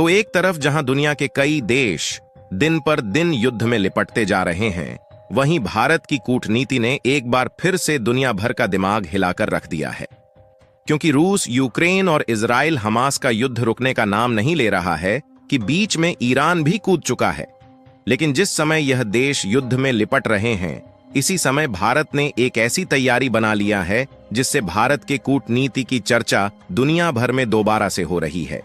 तो एक तरफ जहां दुनिया के कई देश दिन पर दिन युद्ध में लिपटते जा रहे हैं, वहीं भारत की कूटनीति ने एक बार फिर से दुनिया भर का दिमाग हिलाकर रख दिया है। क्योंकि रूस, यूक्रेन और इजराइल हमास का युद्ध रुकने का नाम नहीं ले रहा है कि बीच में ईरान भी कूद चुका है। लेकिन जिस समय यह देश युद्ध में लिपट रहे हैं, इसी समय भारत ने एक ऐसी तैयारी बना लिया है जिससे भारत के कूटनीति की चर्चा दुनिया भर में दोबारा से हो रही है।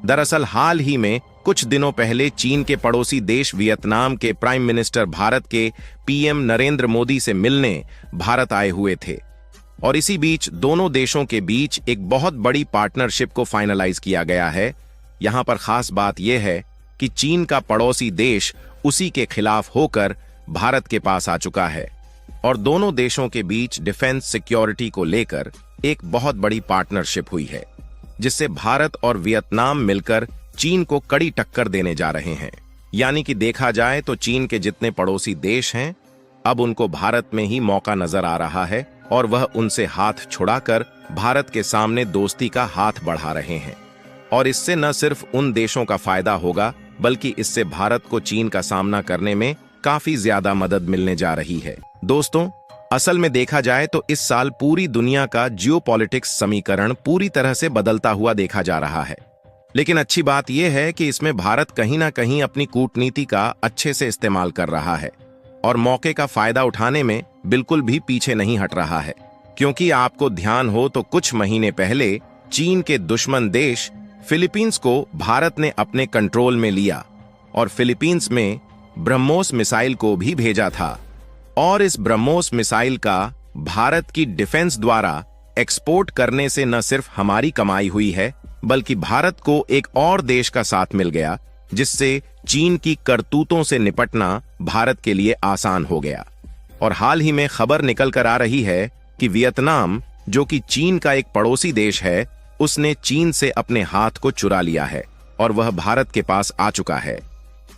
दरअसल हाल ही में कुछ दिनों पहले चीन के पड़ोसी देश वियतनाम के प्राइम मिनिस्टर भारत के पीएम नरेंद्र मोदी से मिलने भारत आए हुए थे और इसी बीच दोनों देशों के बीच एक बहुत बड़ी पार्टनरशिप को फाइनलाइज किया गया है। यहां पर खास बात यह है कि चीन का पड़ोसी देश उसी के खिलाफ होकर भारत के पास आ चुका है और दोनों देशों के बीच डिफेंस सिक्योरिटी को लेकर एक बहुत बड़ी पार्टनरशिप हुई है, जिससे भारत और वियतनाम मिलकर चीन को कड़ी टक्कर देने जा रहे हैं। यानी कि देखा जाए तो चीन के जितने पड़ोसी देश हैं, अब उनको भारत में ही मौका नजर आ रहा है और वह उनसे हाथ छुड़ाकर भारत के सामने दोस्ती का हाथ बढ़ा रहे हैं। और इससे न सिर्फ उन देशों का फायदा होगा, बल्कि इससे भारत को चीन का सामना करने में काफी ज्यादा मदद मिलने जा रही है। दोस्तों, असल में देखा जाए तो इस साल पूरी दुनिया का जियोपॉलिटिक्स समीकरण पूरी तरह से बदलता हुआ देखा जा रहा है। लेकिन अच्छी बात यह है कि इसमें भारत कहीं ना कहीं अपनी कूटनीति का अच्छे से इस्तेमाल कर रहा है और मौके का फायदा उठाने में बिल्कुल भी पीछे नहीं हट रहा है। क्योंकि आपको ध्यान हो तो कुछ महीने पहले चीन के दुश्मन देश फिलीपींस को भारत ने अपने कंट्रोल में लिया और फिलीपींस में ब्रह्मोस मिसाइल को भी भेजा था। और इस ब्रह्मोस मिसाइल का भारत की डिफेंस द्वारा एक्सपोर्ट करने से न सिर्फ हमारी कमाई हुई है, बल्कि भारत को एक और देश का साथ मिल गया, जिससे चीन की करतूतों से निपटना भारत के लिए आसान हो गया। और हाल ही में खबर निकल कर आ रही है कि वियतनाम, जो कि चीन का एक पड़ोसी देश है, उसने चीन से अपने हाथ को चुरा लिया है और वह भारत के पास आ चुका है।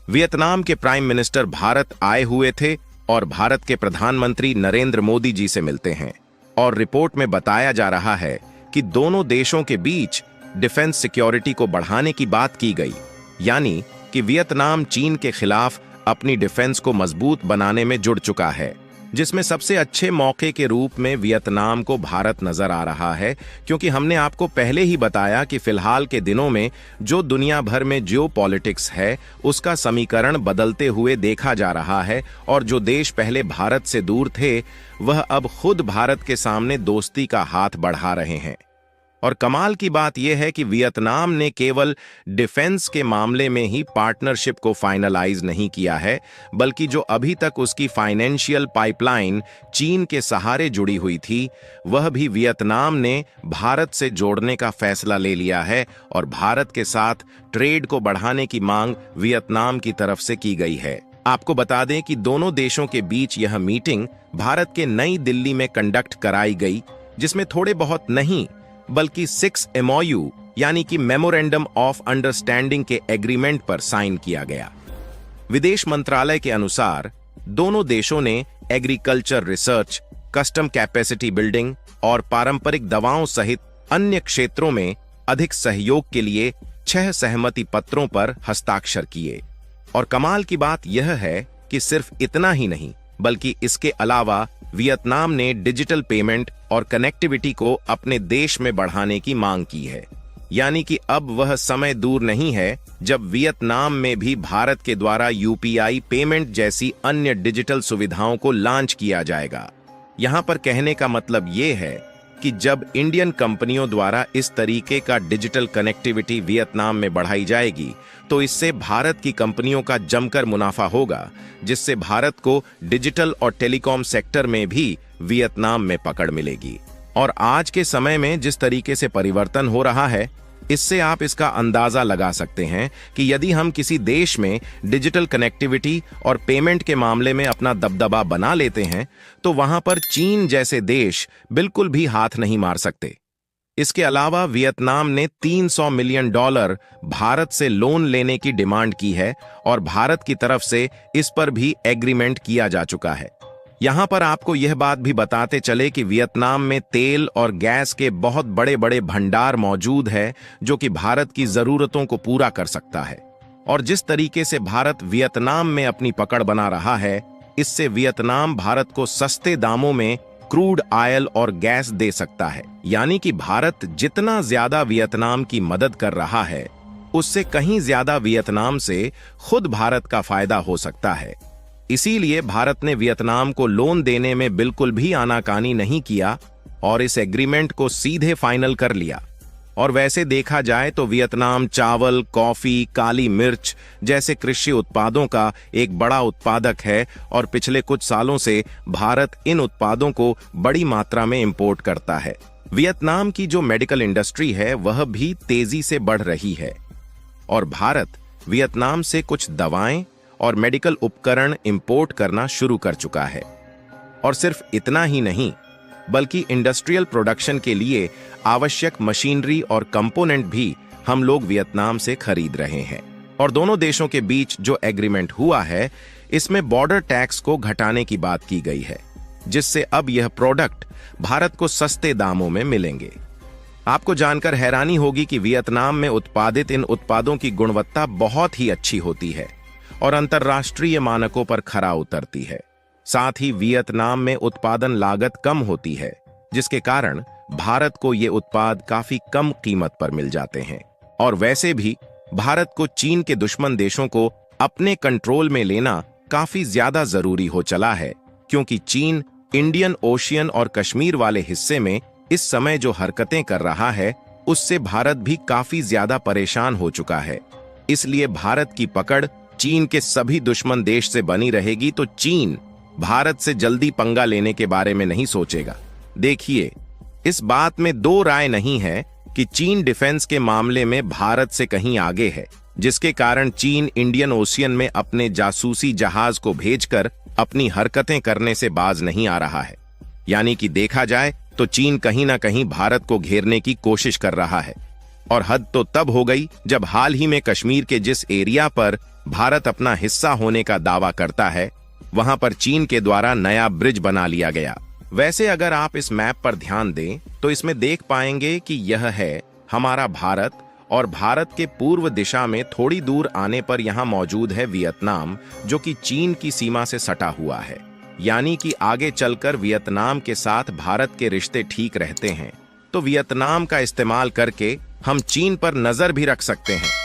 वियतनाम के प्राइम मिनिस्टर भारत आए हुए थे और भारत के प्रधानमंत्री नरेंद्र मोदी जी से मिलते हैं और रिपोर्ट में बताया जा रहा है कि दोनों देशों के बीच डिफेंस सिक्योरिटी को बढ़ाने की बात की गई। यानी कि वियतनाम चीन के खिलाफ अपनी डिफेंस को मजबूत बनाने में जुड़ चुका है, जिसमें सबसे अच्छे मौके के रूप में वियतनाम को भारत नजर आ रहा है। क्योंकि हमने आपको पहले ही बताया कि फिलहाल के दिनों में जो दुनिया भर में जियोपॉलिटिक्स है, उसका समीकरण बदलते हुए देखा जा रहा है और जो देश पहले भारत से दूर थे, वह अब खुद भारत के सामने दोस्ती का हाथ बढ़ा रहे हैं। और कमाल की बात यह है कि वियतनाम ने केवल डिफेंस के मामले में ही पार्टनरशिप को फाइनलाइज नहीं किया है, बल्कि जो अभी तक उसकी फाइनेंशियल पाइपलाइन चीन के सहारे जुड़ी हुई थी, वह भी वियतनाम ने भारत से जोड़ने का फैसला ले लिया है और भारत के साथ ट्रेड को बढ़ाने की मांग वियतनाम की तरफ से की गई है। आपको बता दें कि दोनों देशों के बीच यह मीटिंग भारत के नई दिल्ली में कंडक्ट कराई गई, जिसमें थोड़े बहुत नहीं बल्कि 6 MOU यानी कि मेमोरेंडम ऑफ अंडरस्टैंडिंग के एग्रीमेंट पर साइन किया गया। विदेश मंत्रालय के अनुसार दोनों देशों ने agriculture research, custom capacity building और पारंपरिक दवाओं सहित अन्य क्षेत्रों में अधिक सहयोग के लिए 6 सहमति पत्रों पर हस्ताक्षर किए। और कमाल की बात यह है कि सिर्फ इतना ही नहीं, बल्कि इसके अलावा वियतनाम ने डिजिटल पेमेंट और कनेक्टिविटी को अपने देश में बढ़ाने की मांग की है। यानी कि अब वह समय दूर नहीं है जब वियतनाम में भी भारत के द्वारा UPI पेमेंट जैसी अन्य डिजिटल सुविधाओं को लॉन्च किया जाएगा। यहां पर कहने का मतलब यह है कि जब इंडियन कंपनियों द्वारा इस तरीके का डिजिटल कनेक्टिविटी वियतनाम में बढ़ाई जाएगी, तो इससे भारत की कंपनियों का जमकर मुनाफा होगा, जिससे भारत को डिजिटल और टेलीकॉम सेक्टर में भी वियतनाम में पकड़ मिलेगी। और आज के समय में जिस तरीके से परिवर्तन हो रहा है, इससे आप इसका अंदाजा लगा सकते हैं कि यदि हम किसी देश में डिजिटल कनेक्टिविटी और पेमेंट के मामले में अपना दबदबा बना लेते हैं, तो वहां पर चीन जैसे देश बिल्कुल भी हाथ नहीं मार सकते। इसके अलावा वियतनाम ने $300 मिलियन भारत से लोन लेने की डिमांड की है और भारत की तरफ से इस पर भी एग्रीमेंट किया जा चुका है। यहां पर आपको यह बात भी बताते चले कि वियतनाम में तेल और गैस के बहुत बड़े बड़े भंडार मौजूद है जो कि भारत की जरूरतों को पूरा कर सकता है। और जिस तरीके से भारत वियतनाम में अपनी पकड़ बना रहा है, इससे वियतनाम भारत को सस्ते दामों में क्रूड ऑयल और गैस दे सकता है। यानी कि भारत जितना ज्यादा वियतनाम की मदद कर रहा है, उससे कहीं ज्यादा वियतनाम से खुद भारत का फायदा हो सकता है। इसीलिए भारत ने वियतनाम को लोन देने में बिल्कुल भी आनाकानी नहीं किया और इस एग्रीमेंट को सीधे फाइनल कर लिया। और वैसे देखा जाए तो वियतनाम चावल, कॉफी, काली मिर्च जैसे कृषि उत्पादों का एक बड़ा उत्पादक है और पिछले कुछ सालों से भारत इन उत्पादों को बड़ी मात्रा में इंपोर्ट करता है। वियतनाम की जो मेडिकल इंडस्ट्री है वह भी तेजी से बढ़ रही है और भारत वियतनाम से कुछ दवाएं और मेडिकल उपकरण इंपोर्ट करना शुरू कर चुका है। और सिर्फ इतना ही नहीं, बल्कि इंडस्ट्रियल प्रोडक्शन के लिए आवश्यक मशीनरी और कंपोनेंट भी हम लोग वियतनाम से खरीद रहे हैं। और दोनों देशों के बीच जो एग्रीमेंट हुआ है, इसमें बॉर्डर टैक्स को घटाने की बात की गई है, जिससे अब यह प्रोडक्ट भारत को सस्ते दामों में मिलेंगे। आपको जानकर हैरानी होगी कि वियतनाम में उत्पादित इन उत्पादों की गुणवत्ता बहुत ही अच्छी होती है और अंतर्राष्ट्रीय मानकों पर खरा उतरती है। साथ ही वियतनाम में उत्पादन लागत कम होती है, जिसके कारण भारत को ये उत्पाद काफी कम कीमत पर मिल जाते हैं। और वैसे भी भारत को चीन के दुश्मन देशों को अपने कंट्रोल में लेना काफी ज्यादा जरूरी हो चला है, क्योंकि चीन इंडियन ओशियन और कश्मीर वाले हिस्से में इस समय जो हरकतें कर रहा है, उससे भारत भी काफी ज्यादा परेशान हो चुका है। इसलिए भारत की पकड़ चीन के सभी दुश्मन देश से बनी रहेगी, तो चीन भारत से जल्दी पंगा लेने के बारे में नहीं सोचेगा। देखिए, इस बात में दो राय नहीं है कि चीन डिफेंस के मामले में भारत से कहीं आगे है, जिसके कारण चीन इंडियन ओशियन में अपने जासूसी जहाज को भेजकर अपनी हरकतें करने से बाज नहीं आ रहा है। यानी कि देखा जाए तो चीन कहीं ना कहीं भारत को घेरने की कोशिश कर रहा है। और हद तो तब हो गई जब हाल ही में कश्मीर के जिस एरिया पर भारत अपना हिस्सा होने का दावा करता है, वहां पर चीन के द्वारा नया ब्रिज बना लिया गया। वैसे अगर आप इस मैप पर ध्यान दें तो इसमें देख पाएंगे कि यह है हमारा भारत, और भारत के पूर्व दिशा में थोड़ी दूर आने पर यहां मौजूद है वियतनाम, जो कि चीन की सीमा से सटा हुआ है। यानी कि आगे चलकर वियतनाम के साथ भारत के रिश्ते ठीक रहते हैं, तो वियतनाम का इस्तेमाल करके हम चीन पर नजर भी रख सकते हैं।